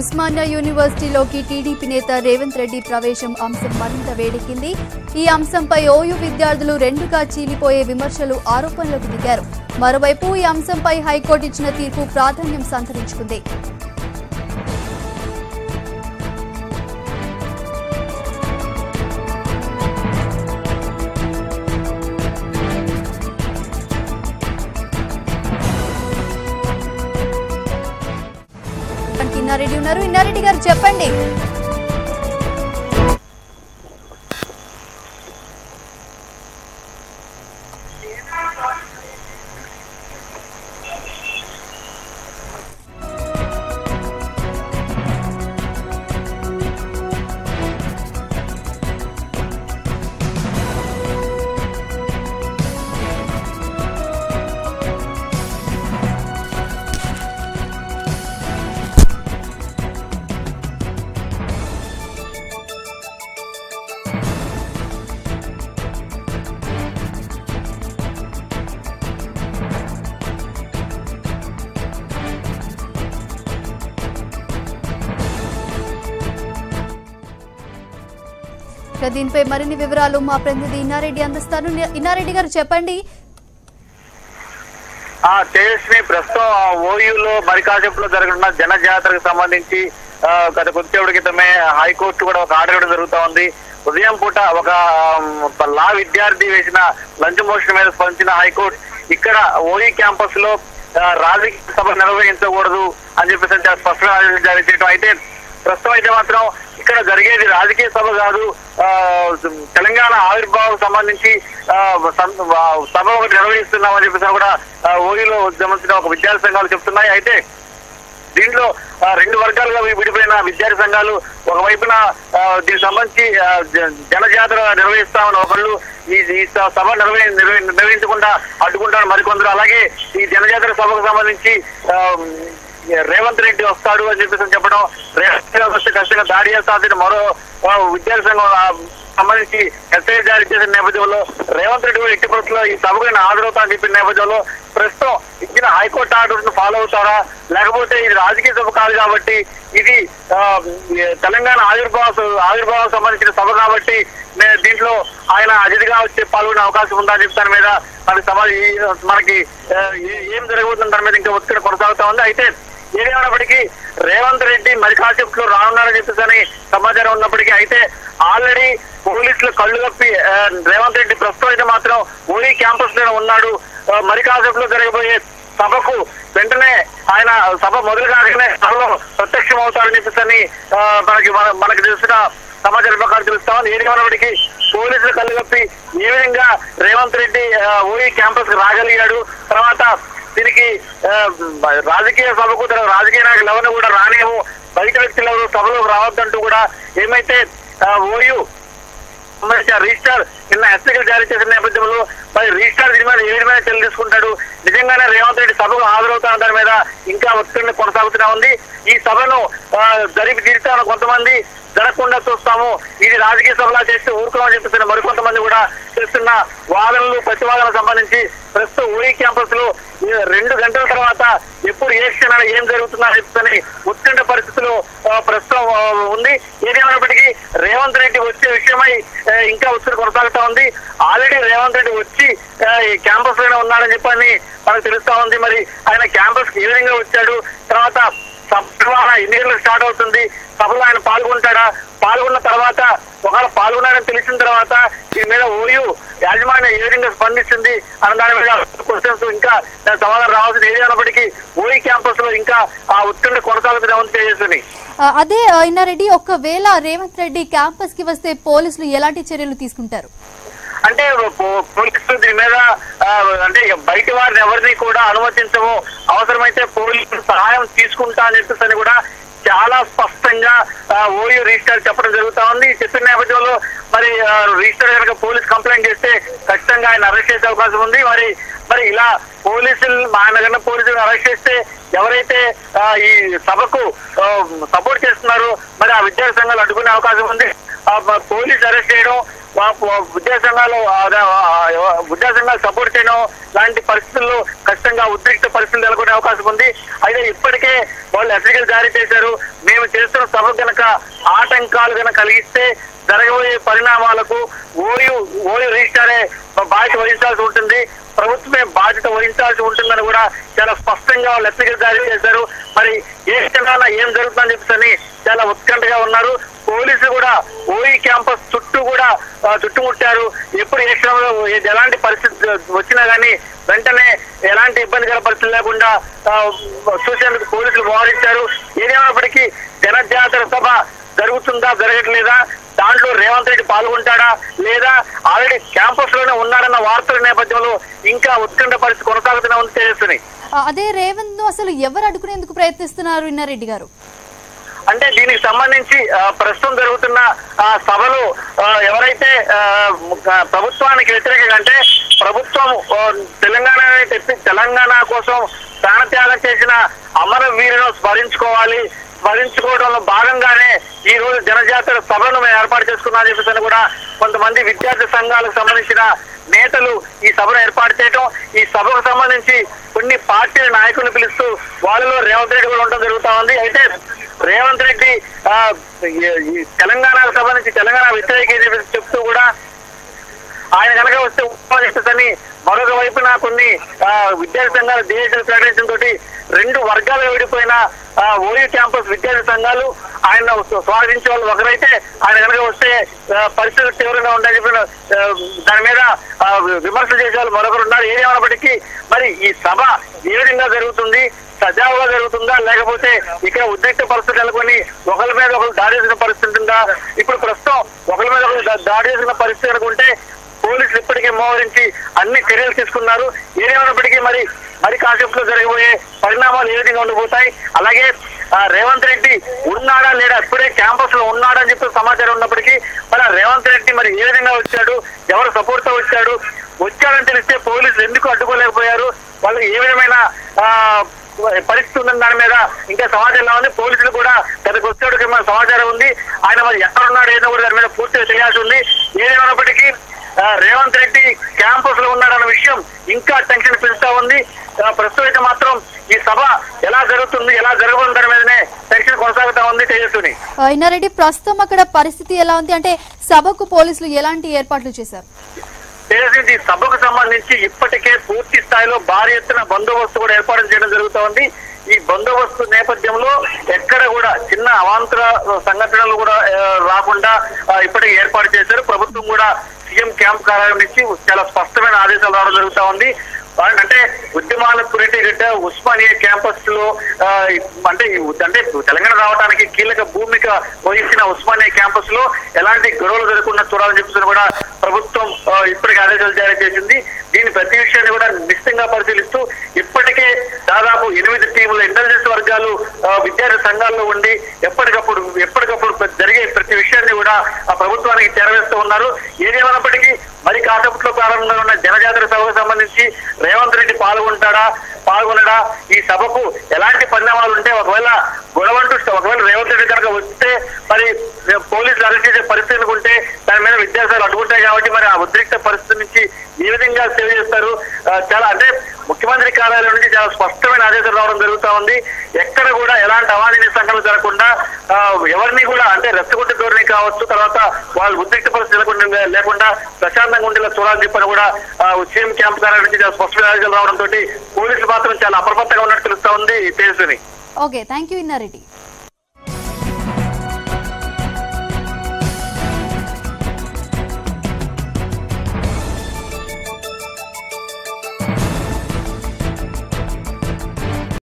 Osmania యూనివర్సిటీలోకి TDP నేత రేవంత్ రెడ్డి ప్రవేశం అంశం మరింత వేడెక్కింది. ఈ అంశంపై ఓయూ విద్యార్థులు రెండుగా చీలిపోయే విమర్శలు, ఆరోపణలకు దిగారు. మరోవైపు ఈ అంశంపై హైకోర్టు ఇచ్చిన తీర్పు ప్రాధాన్యం సంతరించుకుంది. ఇన్నారెడ్డి ఉన్నారు. ఇన్నారెడ్డి గారు చెప్పండి. దీనిపై మరిన్ని వివరాలు మా ప్రతినిధి ఇన్నారెడ్డి అందిస్తారు. ఇన్నారెడ్డి గారు చెప్పండి. తేజస్వి, ప్రస్తుతం ఓయూలో మరి కాసేపులో జరగనున్న జనజాతరకు సంబంధించి గత కొద్దిసేపటి క్రితమే హైకోర్టు కూడా ఒక ఆర్డర్ ఇవ్వడం జరుగుతా ఉంది. ఉదయం పూట ఒక లా విద్యార్థి వేసిన లంచ్ మోషన్ మీద స్పందించిన హైకోర్టు ఇక్కడ ఓయూ క్యాంపస్ లో రాజకీయ సభ నిర్వహించకూడదు అని చెప్పేసి చాలా స్పష్టంగా జారీ చేయడం. అయితే ప్రస్తుతం అయితే మాత్రం ఇక్కడ జరిగేది రాజకీయ సభ కాదు, తెలంగాణ ఆవిర్భావం సంబంధించి సభ ఒకటి నిర్వహిస్తున్నామని చెప్పేసి కూడా ఓయూలో సంబంధించిన ఒక విద్యార్థి సంఘాలు చెప్తున్నాయి. అయితే దీంట్లో రెండు వర్గాలుగా విడిపోయిన విద్యార్థి సంఘాలు ఒకవైపున దీనికి సంబంధించి జనజాతర నిర్వహిస్తామని ఒకళ్ళు, ఈ సభ నిర్వహించకుండా అడ్డుకుంటారు మరికొందరు. అలాగే ఈ జనజాతర సభకు సంబంధించి రేవంత్ రెడ్డి వస్తాడు అని చెప్పేసి చెప్పడం, రేవంత్ రెడ్డి వస్తే ఖచ్చితంగా దాడి చేస్తాదని మరో విద్యార్థి సంఘం సంబంధించి హెచ్చరిక జారీ చేసిన నేపథ్యంలో రేవంత్ రెడ్డి కూడా ఎట్టి పరిస్థితుల్లో ఈ సభకు హాజరవుతా అని చెప్పిన నేపథ్యంలో ప్రస్తుతం ఇచ్చిన హైకోర్టు ఆర్డర్ ఫాలో అవుతారా, లేకపోతే ఇది రాజకీయ సభ కాదు కాబట్టి ఇది తెలంగాణ ఆవిర్భావం సంబంధించిన సభ కాబట్టి దీంట్లో ఆయన అతిథిగా వచ్చి పాల్గొనే అవకాశం ఉందా అని చెప్పి దాని మీద మనకి ఏం జరగబోతుంది దాని మీద ఇంకా ఒత్తిడి కొనసాగుతా ఉంది. అయితే ఏదేమైనప్పటికీ రేవంత్ రెడ్డి మరి కాసేపులో రానున్నారని చెప్పేసి సమాచారం ఉన్నప్పటికీ అయితే ఆల్రెడీ పోలీసులు కళ్ళు కప్పి రేవంత్ రెడ్డి ప్రస్తుతం అయితే మాత్రం ఓయూ క్యాంపస్ లోనే ఉన్నాడు. మరి కాసేపులో జరగబోయే సభకు వెంటనే ఆయన సభ మొదలు కాగానే సభలో ప్రత్యక్షం అవుతారని చెప్పేసి మనకి తెలిసిన సమాచారం ప్రకారం తెలుస్తామని. ఏదేమైనప్పటికీ పోలీసులు కళ్ళు కప్పి ఏ విధంగా రేవంత్ రెడ్డి ఓయూ క్యాంపస్ కు రాగలిగాడు, తర్వాత దీనికి రాజకీయ సభకు రాజకీయ నాయకులు ఎవరిని కూడా రానేమో, బయట వ్యక్తులు ఎవరు సభలోకి రావద్దంటూ కూడా ఏమైతే ఓయూ రిజిస్టార్ నిన్న హెచ్చరికలు జారీ చేసిన నేపథ్యంలో మరి రిజిస్టార్ దీని మీద ఏ విధమైన చర్యలు తీసుకుంటాడు, నిజంగానే రేవంత్ రెడ్డి సభకు హాజరవుతాన దాని మీద ఇంకా ఒత్తిడిని కొనసాగుతూనే ఉంది. ఈ సభను జరిపి తీరుతామని కొంతమంది, జరగకుండా చూస్తాము, ఇది రాజకీయ సభలా చేస్తే ఊరుకోమని చెప్పేసి మరికొంతమంది కూడా చేస్తున్న వాదనలు ప్రతివాదనకు సంబంధించి ప్రస్తుతం ఓయూ క్యాంపస్ లో 2 గంటల తర్వాత ఎప్పుడు ఏ క్షణాలు ఏం జరుగుతుందని చెప్పని ఉత్కంఠ పరిస్థితులు ప్రస్తుతం ఉంది. ఏదేమైనప్పటికీ రేవంత్ రెడ్డి వచ్చే విషయమై ఇంకా ఒత్తిడి కొనసాగుతా ఉంది. ఆల్రెడీ రేవంత్ రెడ్డి వచ్చి ఈ క్యాంపస్ లోనే ఉన్నాడని చెప్పని మనకు తెలుస్తా ఉంది. మరి ఆయన క్యాంపస్ కి ఏ విధంగా వచ్చాడు, తర్వాత సభ ఎన్ని గంటలకు స్టార్ట్ అవుతుంది, సభలో ఆయన పాల్గొంటాడా, పాల్గొన్న తర్వాత ఒకవేళ పాల్గొన్నాడని తెలిసిన తర్వాత దీని మీద ఓయూ యాజమాన్యం ఏ విధంగా స్పందిస్తుంది అన్న దాని మీద క్వశ్చన్స్ ఇంకా సమాధానం రావాల్సింది. ఏదైనప్పటికీ ఓయూ క్యాంపస్ లో ఇంకా ఆ ఒత్తిడి కొనసాగుతూనే ఉంది చేస్తుంది. అదే ఇన్నారెడ్డి, ఒకవేళ రేవంత్ రెడ్డి క్యాంపస్ కి వస్తే పోలీసులు ఎలాంటి చర్యలు తీసుకుంటారు? అంటే పోలీసులు దీని మీద అంటే బయట వారిని ఎవరిని కూడా అనుమతించము, అవసరమైతే పోలీసులు సహాయం తీసుకుంటా అని చెప్పేసి కూడా చాలా స్పష్టంగా ఓయూ రిజిస్టర్ చెప్పడం జరుగుతా ఉంది. చెప్పిన నేపథ్యంలో మరి రిజిస్టర్ కనుక పోలీస్ కంప్లైంట్ చేస్తే ఖచ్చితంగా ఆయన అరెస్ట్ చేసే అవకాశం ఉంది. మరి ఇలా పోలీసులు ఆయన పోలీసులు అరెస్ట్ చేస్తే ఎవరైతే ఈ సభకు సపోర్ట్ చేస్తున్నారో మరి ఆ విద్యార్థి సంఘాలు అడ్డుకునే అవకాశం ఉంది. పోలీసు అరెస్ట్ చేయడం, విద్యాసంఘాలు సపోర్ట్ చేయడం లాంటి పరిస్థితుల్లో ఖచ్చితంగా ఉద్రిక్త పరిస్థితులు నెలకొనే అవకాశం ఉంది. అయితే ఇప్పటికే ఇప్పటికే వాళ్ళు హెచ్చరికలు జారీ చేశారు. మేము చేస్తున్న సభ కనుక ఆటంకాలు కనుక కలిగిస్తే జరగబోయే పరిణామాలకు ఓయూ రిజిస్టారే బాధ్యత వహించాల్సి ఉంటుంది, ప్రభుత్వమే బాధ్యత వహించాల్సి ఉంటుందని కూడా చాలా స్పష్టంగా వాళ్ళు హెచ్చరికలు జారీ చేశారు. మరి ఏ క్షణాన ఏం జరుగుతుందని చెప్పేసి చాలా ఉత్కంఠగా ఉన్నారు. పోలీసులు కూడా ఓయూ క్యాంపస్ చుట్టూ కూడా చుట్టుముట్టారు. ఎప్పుడు ఏ క్షణంలో ఎలాంటి పరిస్థితి వచ్చినా కానీ వెంటనే ఎలాంటి ఇబ్బందికర పరిస్థితి లేకుండా చూసేందుకు పోలీసులు వ్యవహరించారు. ఏదేమైనప్పటికీ జనజాతర సభ జరుగుతుందా జరగట్లేదా, దాంట్లో రేవంత్ రెడ్డి పాల్గొంటాడా లేదా ఆల్రెడీ క్యాంపస్ లోనే ఉన్నాడన్న వార్తల నేపథ్యంలో ఇంకా ఉత్కంఠ పరిస్థితి కొనసాగుతూనే ఉంది తెలుస్తున్నాయి. అదే రేవంత్ ను అసలు ఎవరు అడ్డుకునేందుకు ప్రయత్నిస్తున్నారు ఇన్నారెడ్డి గారు? అంటే దీనికి సంబంధించి ప్రస్తుతం జరుగుతున్న సభలో ఎవరైతే ప్రభుత్వానికి వ్యతిరేకంగా అంటే ప్రభుత్వం తెలంగాణని తెచ్చి తెలంగాణ కోసం ప్రాణత్యాగం చేసిన అమరవీరులను స్మరించుకోవడంలో భాగంగానే ఈ రోజు జనజాతర సభను మేము ఏర్పాటు చేసుకున్నామని చెప్పేసి కూడా కొంతమంది విద్యార్థి సంఘాలకు సంబంధించిన నేతలు ఈ సభను ఏర్పాటు చేయడం, ఈ సభకు సంబంధించి కొన్ని పార్టీల నాయకులను పిలుస్తూ వాళ్ళలో రేవంత్ రెడ్డి కూడా ఉండడం జరుగుతా ఉంది. అయితే రేవంత్ రెడ్డి తెలంగాణకు సంబంధించి తెలంగాణ వ్యతిరేక చెప్తూ కూడా ఆయన కనుక వస్తే ఉపాధిస్తుందని మరొక వైపున కొన్ని విద్యార్థి సంఘాలు డిఎస్ఎల్ ప్రకటించడంతో రెండు వర్గాలుగా విడిపోయిన ఓయూ క్యాంపస్ విద్యార్థి సంఘాలు ఆయన స్వాగతించే వాళ్ళు ఒకరైతే ఆయన కనుక వస్తే పరిస్థితులు తీవ్రంగా ఉంటాయని చెప్పిన దాని మీద విమర్శలు చేసే వాళ్ళు మరొకరు ఉన్నారు. ఏదేమైనప్పటికీ మరి ఈ సభ ఏ విధంగా జరుగుతుంది, సజావుగా జరుగుతుందా లేకపోతే ఇక్కడ ఉద్రిక్త పరిస్థితులు నెలకొని ఒకరి మీద ఒకరు దాడి చేసిన పరిస్థితి ఉందా? ఇప్పుడు ప్రస్తుతం ఒకరి మీద ఒకరు దాడి చేసిన పరిస్థితి అనుకుంటే పోలీసులు ఇప్పటికే మోహరించి అన్ని చర్యలు తీసుకున్నారు. ఏదేమైనప్పటికీ మరి కాసేపులో జరగబోయే పరిణామాలు ఏ విధంగా ఉండబోతాయి, అలాగే రేవంత్ రెడ్డి ఉన్నాడా లేడా, ఇప్పుడే క్యాంపస్ లో ఉన్నాడని చెప్పి సమాచారం ఉన్నప్పటికీ మరి రేవంత్ రెడ్డి మరి ఏ విధంగా వచ్చాడు, ఎవరు సపోర్ట్ తో వచ్చాడని తెలిస్తే పోలీసులు ఎందుకు అడ్డుకోలేకపోయారు, వాళ్ళకి ఏ విధమైన పరిస్థితి ఉందని దాని మీద ఇంకా సమాచారం ఉంది. పోలీసులు కూడా గతకు వచ్చేటికి మన సమాచారం ఉంది. ఆయన మరి ఎక్కడున్నాడు ఏదో కూడా దాని మీద పూర్తిగా తెలియాల్సి ఉంది. ఏదేమైనప్పటికీ రేవంత్ రెడ్డి క్యాంపస్ లో ఉన్నాడన్న విషయం ఇంకా టెన్షన్ పెంచుతా ఉంది. ప్రస్తుతం అయితే మాత్రం ఈ సభ ఎలా జరుగుతుంది, ఎలా జరగబోతుంది దాని మీదనే టెన్షన్ కొనసాగుతా ఉంది. తేజస్విని, ఇన్నారెడ్డి ప్రస్తుతం అక్కడ పరిస్థితి ఎలా ఉంది, అంటే సభకు పోలీసులు ఎలాంటి ఏర్పాట్లు చేశారు? ఈ సభకు సంబంధించి ఇప్పటికే పూర్తి స్థాయిలో భారీ ఎత్తున బందోబస్తు కూడా ఏర్పాటు చేయడం జరుగుతూ ఉంది. ఈ బందోబస్తు నేపథ్యంలో ఎక్కడ కూడా చిన్న అవాంతర సంఘటనలు కూడా రాకుండా ఇప్పటికే ఏర్పాటు చేశారు. ప్రభుత్వం కూడా సీఎం క్యాంప్ కార్యాలయం నుంచి చాలా స్పష్టమైన ఆదేశాలు రావడం జరుగుతూ ఉంది. అంటే ఉద్యమాల పురిటిగడ్డ ఉస్మానియా క్యాంపస్ లో అంటే తెలంగాణ రావడానికి కీలక భూమిక వహించిన ఉస్మానియా క్యాంపస్ లో ఎలాంటి గొడవలు జరగకుండా చూడాలని చెప్పేసి కూడా ప్రభుత్వం ఇప్పటికే ఆదేశాలు జారీ చేసింది. దీని ప్రతి విషయాన్ని కూడా నిశ్చితంగా పరిశీలిస్తూ ఇప్పటికే దాదాపు 8 టీముల ఇంటెలిజెన్స్ వర్గాలు విద్యార్థి సంఘాల్లో ఉండి ఎప్పటికప్పుడు జరిగే ప్రతి విషయాన్ని కూడా ఆ ప్రభుత్వానికి చేరవేస్తూ ఉన్నారు. ఏదేమైనప్పటికీ మరి కాసేపట్లో ప్రారంభంగా ఉన్న జనజాతర సభకు సంబంధించి రేవంత్ రెడ్డి పాల్గొనడా, ఈ సభకు ఎలాంటి పరిణామాలు ఉంటే ఒకవేళ రేవంత్ రెడ్డి కనుక వస్తే మరి పోలీసులు అరెస్ట్ చేసే పరిస్థితి ఉంటే దాని మీద విద్యార్థులు అడ్డుకుంటాయి కాబట్టి మరి ఆ ఉద్రిక్త పరిస్థితి నుంచి ఏ విధంగా సేవ్ చేస్తారు? చాలా అంటే ముఖ్యమంత్రి కార్యాలయం నుంచి చాలా స్పష్టమైన ఆదేశాలు రావడం జరుగుతూ ఉంది. ఎక్కడ కూడా ఎలాంటి అవాంఛనీయ సంఘటనలు జరగకుండా ఎవరిని కూడా అంటే రెచ్చగొట్టే ధోరణి కావచ్చు, తర్వాత వాళ్ళు ఉద్రిక్త పరిస్థితి లేకుండా ప్రశాంతంగా ఉండేలా చూడాలని చెప్పని కూడా సీఎం క్యాంప్ కార్యాలయం నుంచి చాలా స్పష్టమైన ఆదేశాలు రావడంతో పోలీసులు మాత్రం చాలా అప్రమత్తంగా ఉన్నట్టు తెలుస్తా ఉంది. Tejaswini. Okay, thank you Inna Reddy.